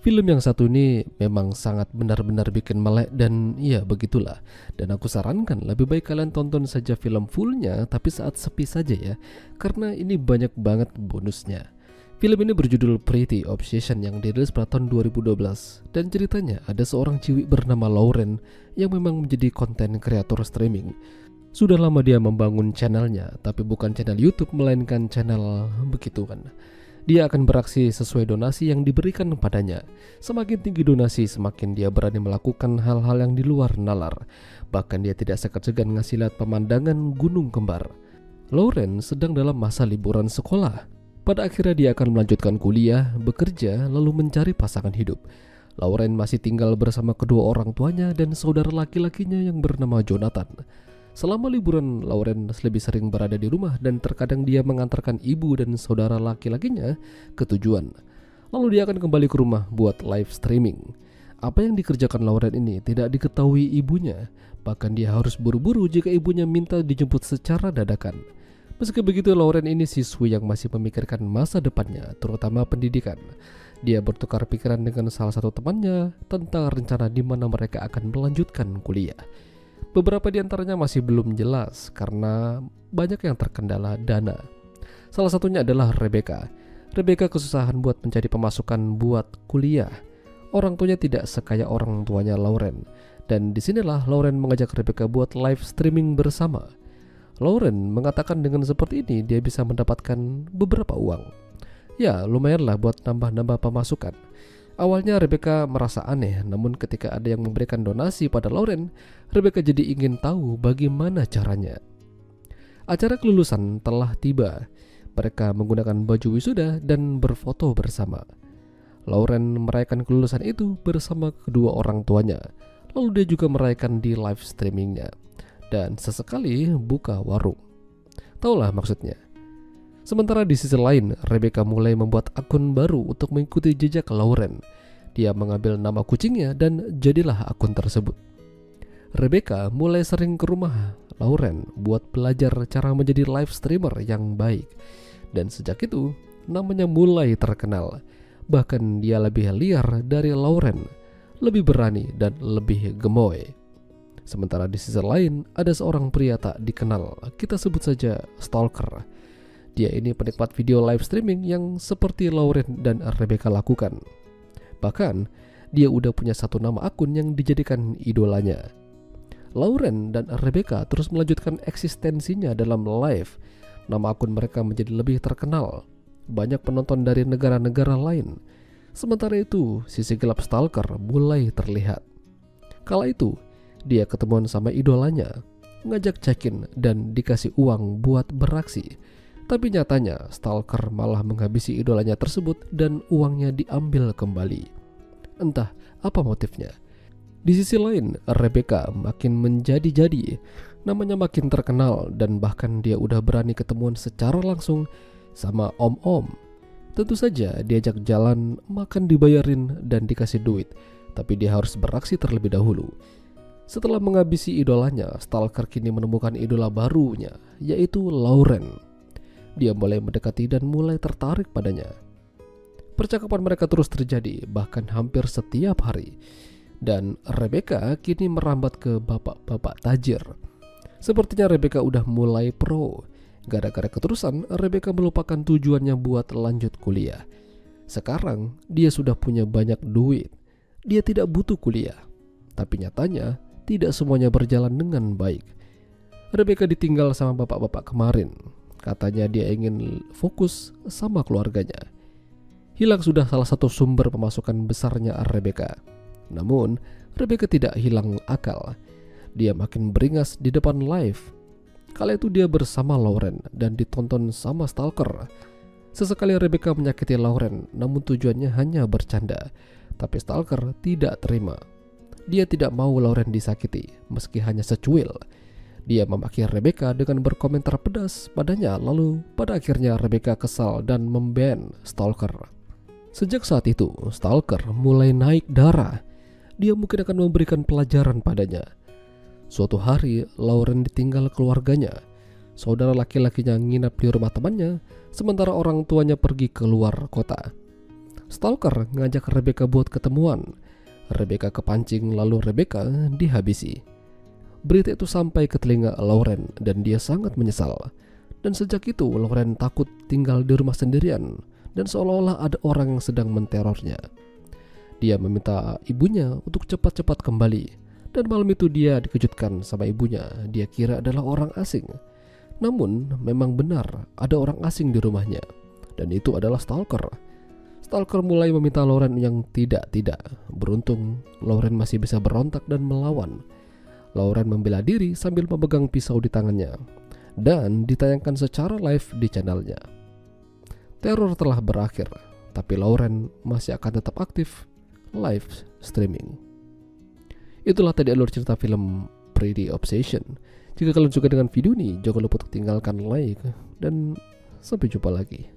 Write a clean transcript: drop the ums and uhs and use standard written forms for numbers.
Film yang satu ini memang sangat benar-benar bikin melek dan ya begitulah. Dan aku sarankan lebih baik kalian tonton saja film fullnya tapi saat sepi saja ya. Karena ini banyak banget bonusnya. Film ini berjudul Pretty Obsession yang dirilis pada tahun 2012. Dan ceritanya ada seorang ciwi bernama Lauren yang memang menjadi konten kreator streaming. Sudah lama dia membangun channelnya, tapi bukan channel YouTube melainkan channel begituan. Dia akan beraksi sesuai donasi yang diberikan padanya. Semakin tinggi donasi, semakin dia berani melakukan hal-hal yang di luar nalar. Bahkan dia tidak segan-segan ngasih lihat pemandangan gunung kembar. Lauren sedang dalam masa liburan sekolah. Pada akhirnya dia akan melanjutkan kuliah, bekerja, lalu mencari pasangan hidup. Lauren masih tinggal bersama kedua orang tuanya dan saudara laki-lakinya yang bernama Jonathan. Selama liburan, Lauren lebih sering berada di rumah dan terkadang dia mengantarkan ibu dan saudara laki-lakinya ke tujuan. Lalu dia akan kembali ke rumah buat live streaming. Apa yang dikerjakan Lauren ini tidak diketahui ibunya. Bahkan dia harus buru-buru jika ibunya minta dijemput secara dadakan. Meski begitu, Lauren ini siswi yang masih memikirkan masa depannya, terutama pendidikan. Dia bertukar pikiran dengan salah satu temannya tentang rencana di mana mereka akan melanjutkan kuliah. Beberapa di antaranya masih belum jelas karena banyak yang terkendala dana. Salah satunya adalah Rebecca. Rebecca kesusahan buat mencari pemasukan buat kuliah. Orang tuanya tidak sekaya orang tuanya Lauren. Dan disinilah Lauren mengajak Rebecca buat live streaming bersama. Lauren mengatakan dengan seperti ini dia bisa mendapatkan beberapa uang. Ya, lumayanlah buat nambah-nambah pemasukan. Awalnya Rebecca merasa aneh, namun ketika ada yang memberikan donasi pada Lauren, Rebecca jadi ingin tahu bagaimana caranya. Acara kelulusan telah tiba. Mereka menggunakan baju wisuda dan berfoto bersama. Lauren merayakan kelulusan itu bersama kedua orang tuanya. Lalu dia juga merayakan di live streamingnya. Dan sesekali buka warung. Taulah maksudnya. Sementara di sisi lain, Rebecca mulai membuat akun baru untuk mengikuti jejak Lauren. Dia mengambil nama kucingnya dan jadilah akun tersebut. Rebecca mulai sering ke rumah Lauren buat belajar cara menjadi live streamer yang baik. Dan sejak itu, namanya mulai terkenal. Bahkan dia lebih liar dari Lauren, lebih berani dan lebih gemoy. Sementara di sisi lain, ada seorang pria tak dikenal, kita sebut saja stalker. Dia ini penikmat video live streaming yang seperti Lauren dan Rebecca lakukan. Bahkan, dia udah punya satu nama akun yang dijadikan idolanya. Lauren dan Rebecca terus melanjutkan eksistensinya dalam live. Nama akun mereka menjadi lebih terkenal. Banyak penonton dari negara-negara lain. Sementara itu, sisi gelap stalker mulai terlihat. Kala itu, dia ketemuan sama idolanya, ngajak check-in dan dikasih uang buat beraksi. Tapi nyatanya stalker malah menghabisi idolanya tersebut dan uangnya diambil kembali. Entah apa motifnya. Di sisi lain, Rebecca makin menjadi-jadi. Namanya makin terkenal dan bahkan dia udah berani ketemuan secara langsung sama om-om. Tentu saja diajak jalan, makan dibayarin dan dikasih duit. Tapi dia harus beraksi terlebih dahulu. Setelah menghabisi idolanya, stalker kini menemukan idola barunya, yaitu Lauren. Dia mulai mendekati dan mulai tertarik padanya. Percakapan mereka terus terjadi, bahkan hampir setiap hari. Dan Rebecca kini merambat ke bapak-bapak tajir. Sepertinya Rebecca udah mulai pro. Gara-gara keterusan, Rebecca melupakan tujuannya buat lanjut kuliah. Sekarang, dia sudah punya banyak duit. Dia tidak butuh kuliah. Tapi nyatanya, tidak semuanya berjalan dengan baik. Rebecca ditinggal sama bapak-bapak kemarin. Katanya dia ingin fokus sama keluarganya. Hilang sudah salah satu sumber pemasukan besarnya Rebecca. Namun, Rebecca tidak hilang akal. Dia makin beringas di depan live. Kala itu dia bersama Lauren dan ditonton sama stalker. Sesekali Rebecca menyakiti Lauren, namun tujuannya hanya bercanda. Tapi stalker tidak terima. Dia tidak mau Lauren disakiti, meski hanya secuil. Dia memaki Rebecca dengan berkomentar pedas padanya, lalu pada akhirnya Rebecca kesal dan memban stalker. Sejak saat itu, stalker mulai naik darah. Dia mungkin akan memberikan pelajaran padanya. Suatu hari, Lauren ditinggal keluarganya. Saudara laki-lakinya nginap di rumah temannya, sementara orang tuanya pergi ke luar kota. Stalker ngajak Rebecca buat ketemuan. Rebecca kepancing lalu Rebecca dihabisi. Berita itu sampai ke telinga Lauren dan dia sangat menyesal. Dan sejak itu Lauren takut tinggal di rumah sendirian dan seolah-olah ada orang yang sedang menterornya. Dia meminta ibunya untuk cepat-cepat kembali. Dan malam itu dia dikejutkan sama ibunya. Dia kira adalah orang asing. Namun memang benar ada orang asing di rumahnya. Dan itu adalah Stalker. Stalker mulai meminta Lauren yang tidak. Beruntung Lauren masih bisa berontak dan melawan. Lauren membela diri sambil memegang pisau di tangannya. Dan ditayangkan secara live di channelnya. Teror telah berakhir, tapi Lauren masih akan tetap aktif live streaming. Itulah tadi alur cerita film Pretty Obsession. Jika kalian suka dengan video ini, jangan lupa untuk tinggalkan like dan sampai jumpa lagi.